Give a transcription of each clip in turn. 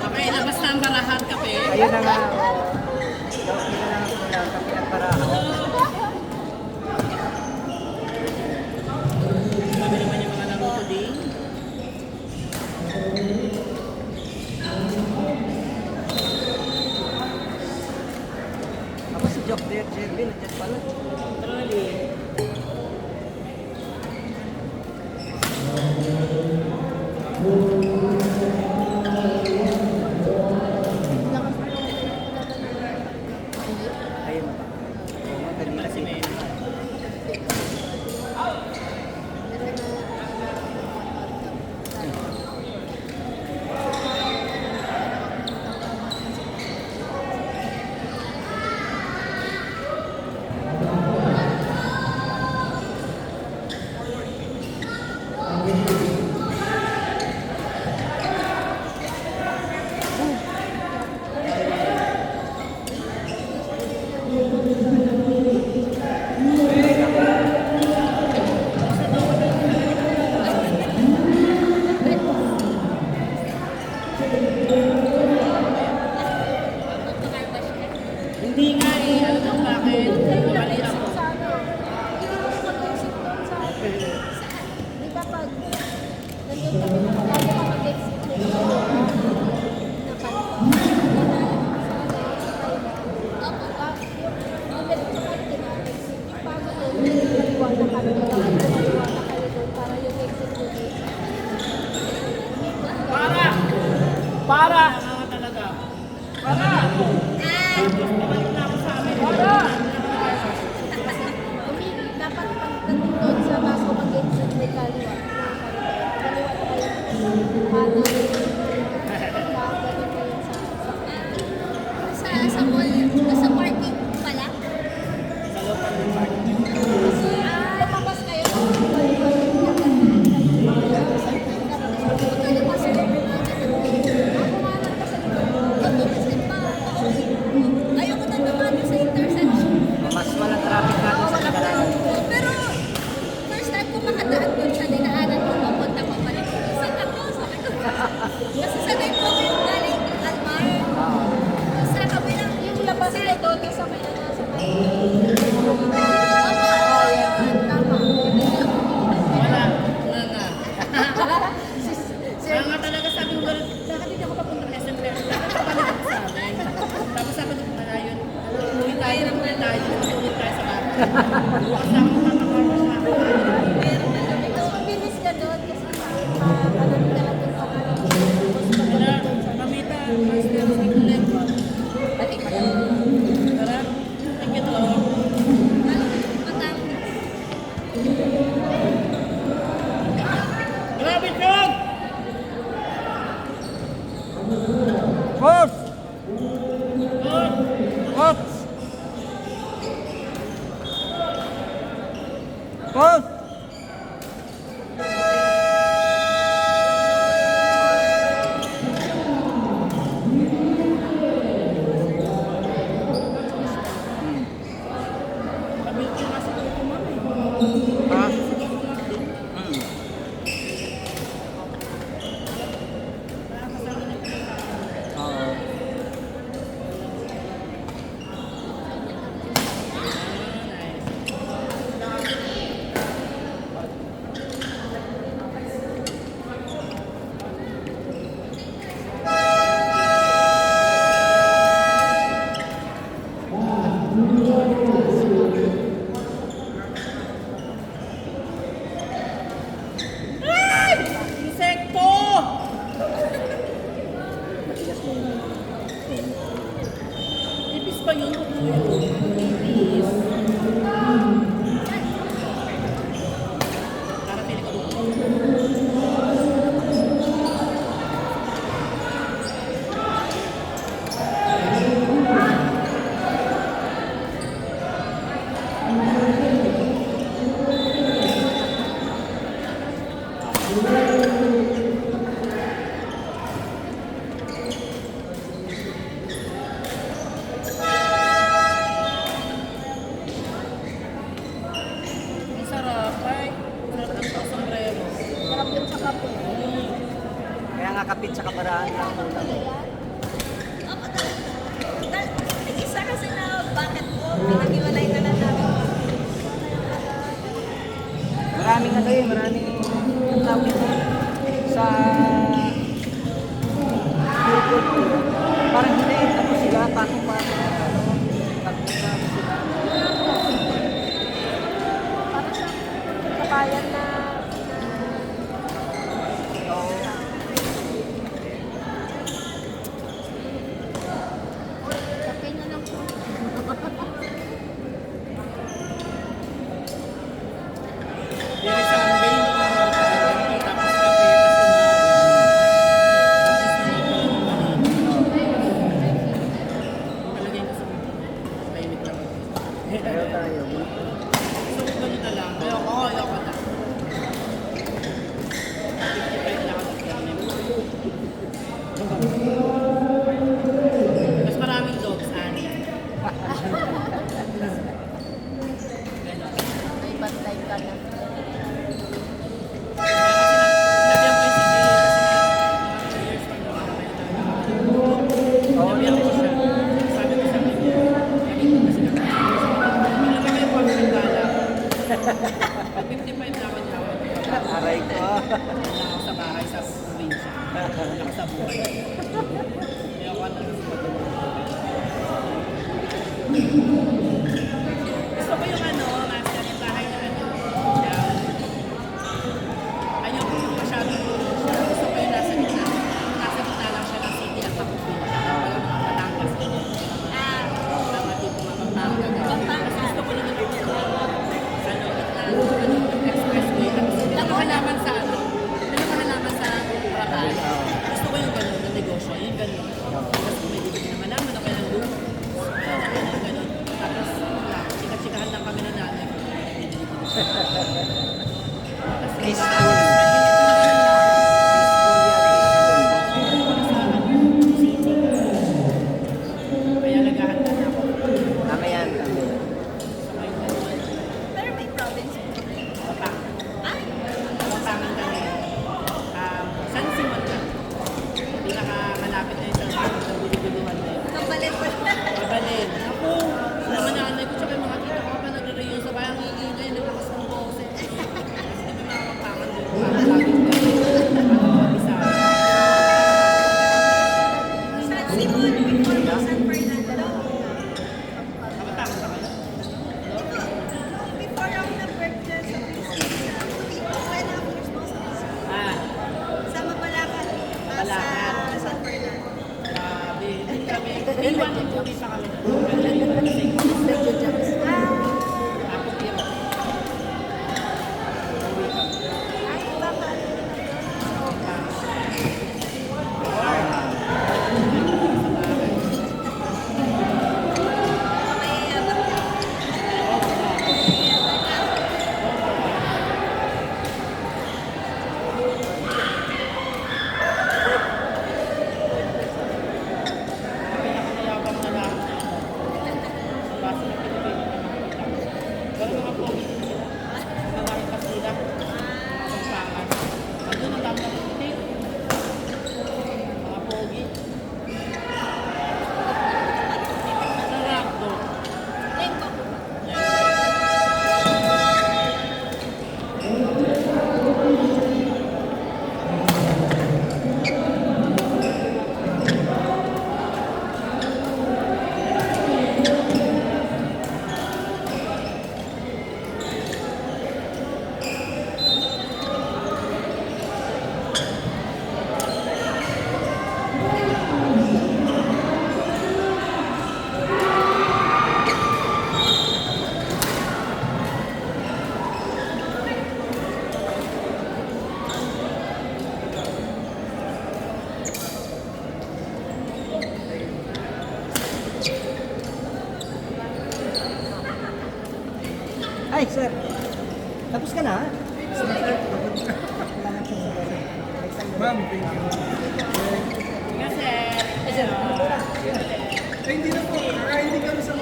Okay, labas na ang barahan kape. Ayun na nga. Yun na lang ako lang. Kape at barahan. Sabi naman yung mga naruto din. Ako si Jock Deer, Jervin. Nandiyan pala. Trali. Ayun ba? Oo, kanina Kasi si may hindi nga eh. Alam mo bakit? Mali ako. Di ba pag nandun kami lagi ka mag-exit na Para! Nga talaga. Para! Balik na ako sa amin. Para! dapat pag nandun doon sa baso mag-exit may kaliwa. Kaliwa na kayo. Paano? Ganun kayo sa mall, sa parking pala. Sa local park. Lumabas kayo. Ayoko na naman sa intersection. mas walang traffic natin sa Tagalanan. Pero, first time ko makadaan doon sa dinaanan ko, papunta ko pa rin. Saan ako? Sabi ko. Kasi sanay po ako yung galing Almar. Sa kabilang yung labas nila doon sa may sa may. Tama. Wala. Nga nga. Nga nga talaga sabi ko, bakit hindi ako papunta ng SM Fair? Bakit papalit ako sa amin? Tapos sabi ko, ayun, uwi tayo ng uwi tayo. Uwi tayo sa bahay. Bukas na ako makakarma sa akin. Ito, mabilis ka doon kasi marami ka lang doon sa Wala, mamita, master, sikulit. Tara, tingin to. Grabe, Chog! Boss! Oh! Boss! Boss! Sabi ko nga sa ko mami. Ha? Oo. nakakapit sa kabaraan ng ulam. Ako talaga. Isa kasi na bakit po, pinag-iwalay na lang namin. Maraming ano eh, maraming ang tawag ito sa Google po. Parang hindi, ano sila, patong-patong na ano, patong-patong sila. Parang sa kabayan na Oo. okay na lang po. Very Sunday, no? Tapos kape, tapos palagay ko sa tahimik lang. Ayaw tayo. So, ganun na lang. Ayoko na. 55 na ako sa mas maraming dogs, ani. May bantay ka na. Sabihan ko yung si Jay kasi 2 years pa naman Oo, sabihan ko siya. Sabi ko sa kanya, nakita ko kasi naman. Alam mo yung pag-sing gala. Pag 55 na ako niya ako. aray ko. Wala ako sa bahay sa probinsya. Wala ako sa buhay. Ayoko na. Gusto ko yung ano, master yung bahay na ano. Ayoko yung masyadong probinsya. Gusto ko yung nasa gitna. Nasa gitna lang siya ng city at probinsya. Wala mga Batangas. Mga tipo mga Batangas. Kasi gusto ko naman yung ano, gitna, expressway. May halaman sa ano. May halaman sa Pratal. Gusto ko yung gano'n, ng negosyo. Yung gano'n. Tapos kung may bibigyan naman naman, okay lang doon. Yung gano'n. Tapos, chika-chikahan lang kami na nanay. Peaceful. Kaya naghahanda na ako. Tama yan. So, ngayon gano'n. Pero may province po. Papangan. Ay, Papangan kami. San Simon lang. Pinakamalapit na yung San Simon. Sa Bili-Bilihan na yun. kapalit pa na. Pabalin. Ako, mga nanay ko tsaka yung mga tita ko pa nagre-reunion sa bayang ingay, naglakas ng boses. Kasi hindi may mga papangan doon. Parang laging mga Bisaya. San Simon, before po San Fernando. Kabataan ka ba? Before ako nag-work dyan sa Quezon, when ako years po sa Quezon. Sa Mabalacan, Mabalacan. sa San Fernando. Grabe. Hindi kami. Iwan yung tuloy pa kami. Kasi ako kira. Uwi kami. Ay, baka. Mayayabang ka. Mayayabang ka. Pinakamayabang na lahat na ano. Sa base ng Pilipino na makita. Pero mga pogi din sila. Mga Kastila. Pagpangan. Andun ang dami ng itik. Mga pogi. Sarap doon. Lengko. Ay, sir. Tapos ka na? Ma'am, thank you. Kasi, Ay, hindi na po. Kakain din kami sa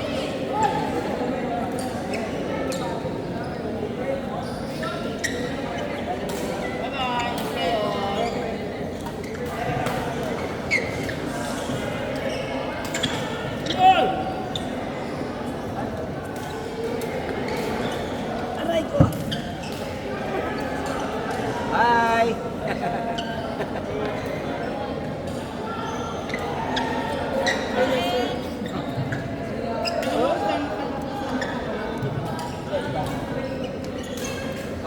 bye-bye. Kayo.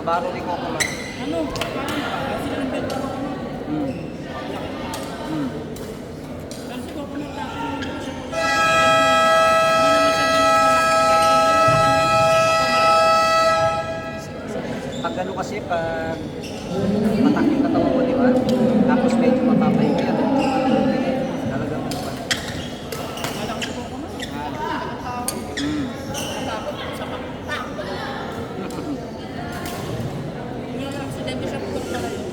Baro ni Coco man. Ano? Parang kasi ng belt ako. Hmm. Hmm. Pero si Coco Martin, hindi naman siya hindi naman siya Pag ano kasi, pag matak yung katawan mo, di ba? Tapos medyo mapapay ka yan. Talagang ano pa. malaki si Coco Martin. Hmm. Natakot ako sa pakpak. Yung aksidente siya pagod pala yun.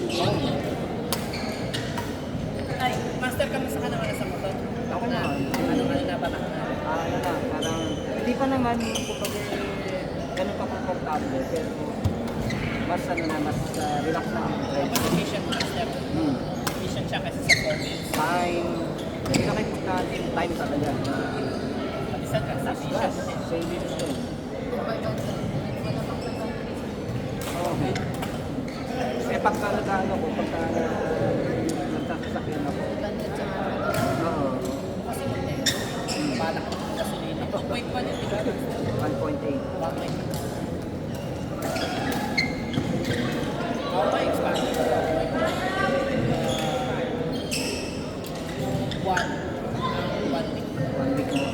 Ay, master ka sa kanang sa motor. Okay naman. Ano na ba? Ano na, parang hindi pa naman kumbaga ganun ka komportable pero mas ano na, mas relax na ang drive. Kapag efficient master. Efficient siya kasi sa 4 wheels. Time, hindi na kayo importante yung time talaga. Pag-isang ka, sa efficient. Savings to. Okay. Eh pagka nag-ano ko, pagka nagsasakyan ako. Oo. Kasi balak ko ng gasolina. 2.1 yun, di ba? 1.8. 1.8. How ba expanded? 1 week. 1 week mo.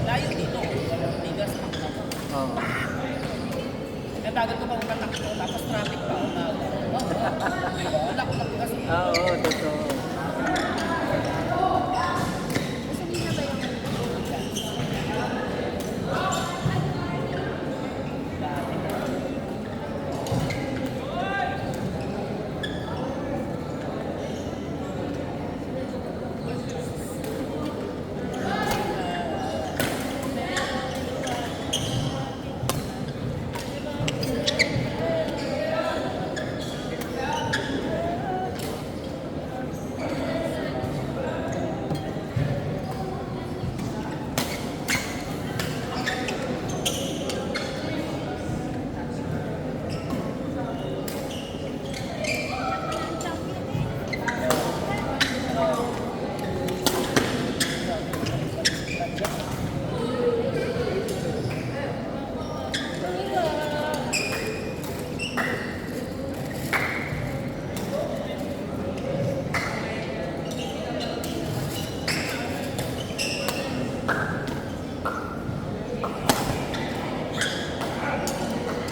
Layo dito. Bigas ang ako. Oo. Eh, bago ko pa umatakbo, tapos traffic pa. Diba? Wala ko magbigas. Oo, totoo.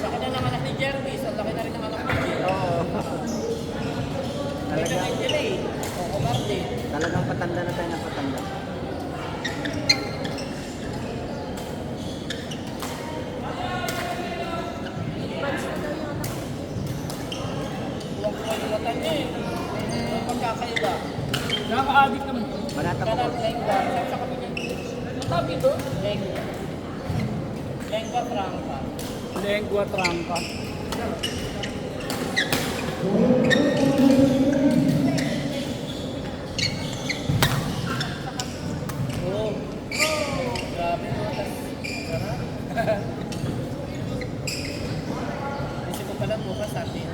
Laki na ng anak ni Jeremy, so laki na rin ng anak ni Jeremy. Oo. Pwede Talagang, na delay. Coco Martin. talagang patanda na tayo ng patanda. Buwang-buwang yung mata niya eh. Ang pagkakaiba. Nakaka-addict naman. Banata ko. Kaya lengua. Sabi sa kapatid. Ang tawag dito? Lengua. Lengua franca. Lengua trampa. Oo. Grabe mo. Sarap. Isip ko pala bukas atin.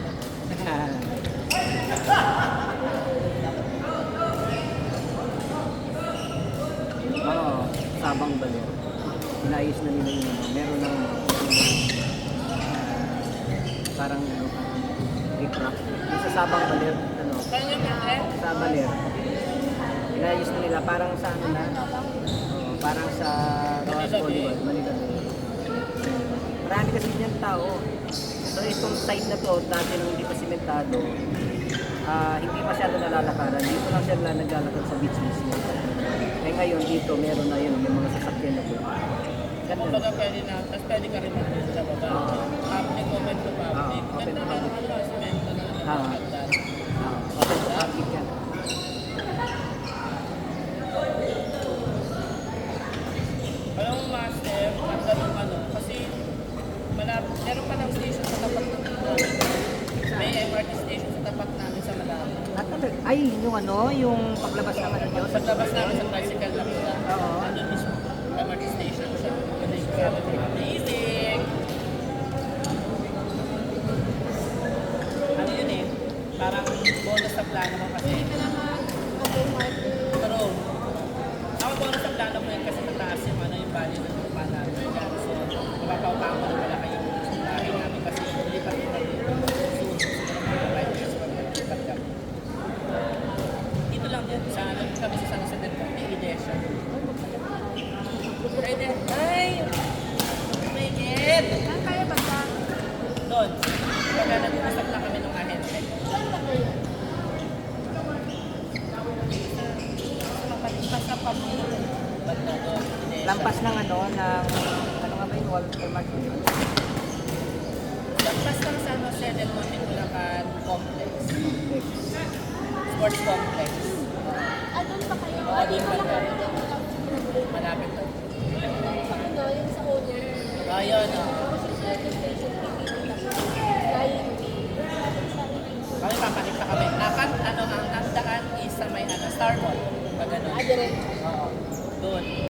Oo, Sabang Baler. Inayos na nila yung meron ng parang ano, recraft. Yung sa Sabang Baler, ano, Kaya niya eh? sa Baler. Inayos na nila parang sa ano na, parang sa Rojas Boulevard, Manila. Marami kasi dyan tao. So itong site na to, dati nung hindi pa simentado, hindi masyado nalalakaran. Dito lang siya naglalakad sa beach mismo. Eh ngayon dito, meron na yun, may mga sasakyan na po. Ganda. Kumbaga pwede na, tapos pwede ka rin mag sa baba. Public, open to public. Oo, open Ganda to na public. naman yung semento na nakakagdan. Open to public yan. Alam mo, master, ganda ng ano, kasi meron pa ng station sa tapat ng may MRT station sa tapat namin sa Malabo. Ay, yung ano, yung paglabas ng ano nyo, Sa labas namin sa tricycle lang sila. Oo. Ano mismo, MRT station siya. Ganda yung grabe. Amazing! Ano yun eh, parang bonus sa plano mo kasi. Pero, ako bonus sa plano mo yun kasi mataas yung ano yung value ng lupa namin. So, paupahan ko na wala kayo. Bahay namin kasi lipat ko na dito. Soon, mga 5 years pa lipat kami. Dito lang din, sa kami sa San Jose del Monte, Iglesia. Ay! May get! Saan kayo ba sa? Doon. Pagka nag-usap na kami ng ahente. Saan ba kayo? Basta pa mo. Banda doon. Lampas ng ano nga ba yung Walter Mark yun? Lampas ng San Jose del Monte, Bulacan Complex. Sports Complex. Ah, doon pa kayo? Oo, doon pa kayo. Malapit doon. Doon pa kayo, yung sa owner. Ayun. Tapos yung service station